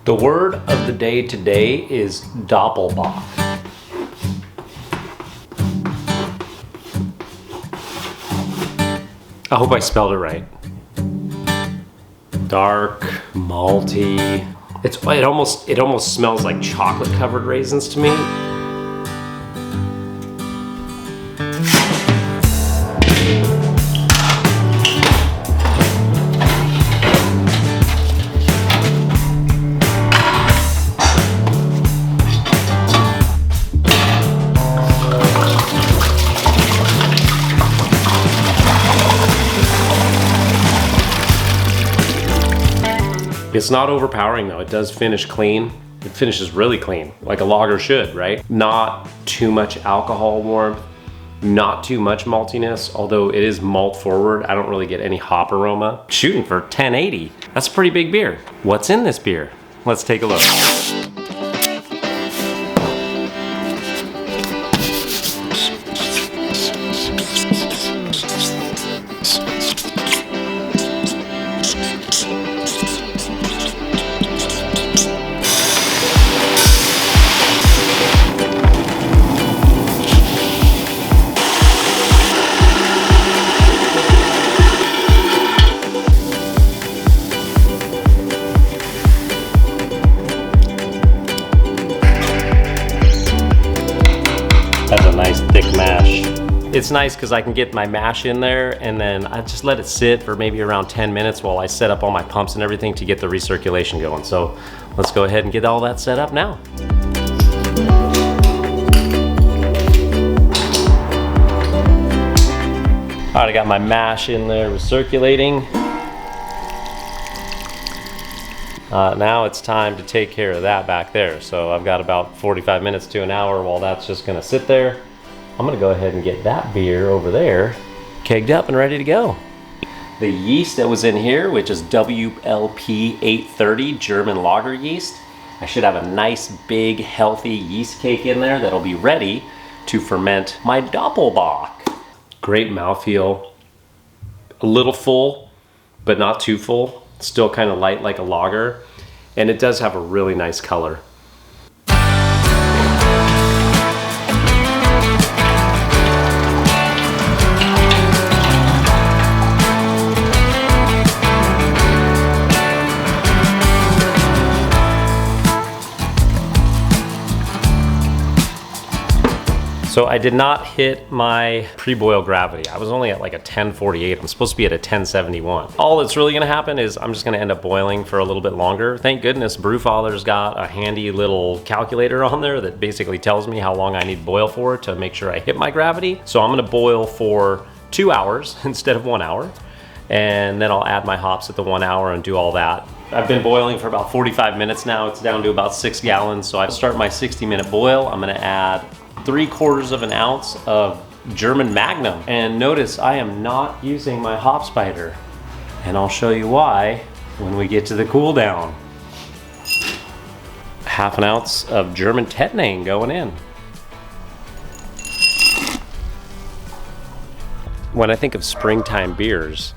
The word of the day today is Doppelbock. I hope I spelled it right. Dark, malty. It almost smells like chocolate covered raisins to me. It's not overpowering though. It does finish clean. It finishes really clean, like a lager should, right? Not too much alcohol warmth, not too much maltiness, although it is malt forward. I don't really get any hop aroma. Shooting for 1080. That's a pretty big beer. What's in this beer? Let's take a look. That's a nice thick mash. It's nice because I can get my mash in there and then I just let it sit for maybe around 10 minutes while I set up all my pumps and everything to get the recirculation going. So let's go ahead and get all that set up now. All right, I got my mash in there recirculating. Now it's time to take care of that back there. So I've got about 45 minutes to an hour while that's just gonna sit there. I'm gonna go ahead and get that beer over there kegged up and ready to go. The yeast that was in here, which is WLP 830 German lager yeast, I should have a nice big healthy yeast cake in there that'll be ready to ferment my Doppelbock. Great mouthfeel, a little full, but not too full. Still kind of light like a lager, and it does have a really nice color. So I did not hit my pre-boil gravity. I was only at like a 1048. I'm supposed to be at a 1071. All that's really gonna happen is I'm just gonna end up boiling for a little bit longer. Thank goodness Brewfather's got a handy little calculator on there that basically tells me how long I need to boil for to make sure I hit my gravity. So I'm gonna boil for 2 hours instead of 1 hour. And then I'll add my hops at the 1 hour and do all that. I've been boiling for about 45 minutes now. It's down to about 6 gallons. So I start my 60-minute boil. I'm gonna add 3/4 of an ounce of German Magnum. And notice I am not using my hop spider. And I'll show you why when we get to the cool down. 1/2 ounce of German Tettnang going in. When I think of springtime beers,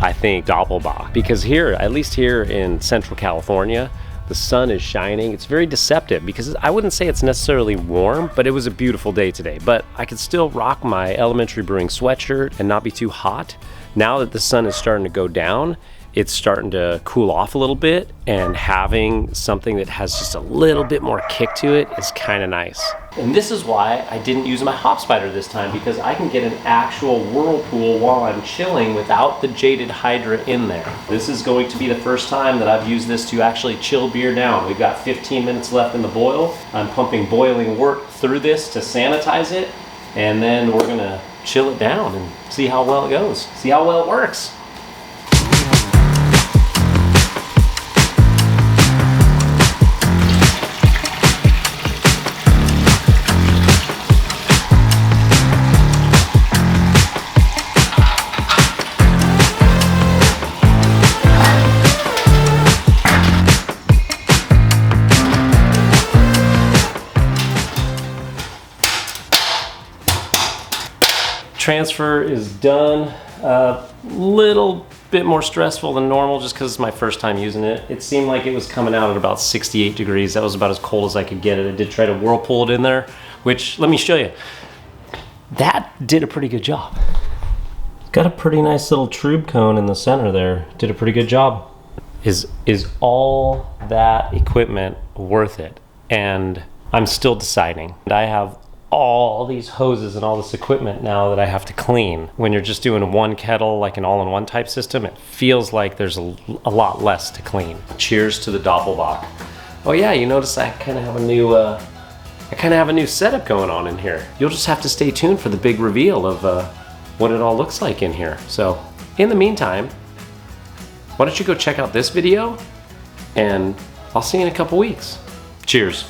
I think Doppelbock. Because here, at least here in Central California, the sun is shining. It's very deceptive because I wouldn't say it's necessarily warm, but it was a beautiful day today. But I could still rock my Elementary Brewing sweatshirt and not be too hot. Now that the sun is starting to go down, it's starting to cool off a little bit, and having something that has just a little bit more kick to it is kind of nice. And this is why I didn't use my hop spider this time, because I can get an actual whirlpool while I'm chilling without the jaded Hydra in there. This is going to be the first time that I've used this to actually chill beer down. We've got 15 minutes left in the boil. I'm pumping boiling wort through this to sanitize it, and then we're gonna chill it down and see how well it goes, see how well it works. Transfer is done. Little bit more stressful than normal just because it's my first time using it. It seemed like it was coming out at about 68 degrees. That was about as cold as I could get it. I did try to whirlpool it in there, which, let me show you. That did a pretty good job. Got a pretty nice little trube cone in the center there. Did a pretty good job. Is all that equipment worth it? And I'm still deciding. I have all these hoses and all this equipment now that I have to clean. When you're just doing one kettle, like an all-in-one type system, it feels like there's a lot less to clean. Cheers to the Doppelbock. Oh yeah, you notice I kind of have a new setup going on in here. You'll just have to stay tuned for the big reveal of what it all looks like in here. So in the meantime, why don't you go check out this video, and I'll see you in a couple weeks. Cheers.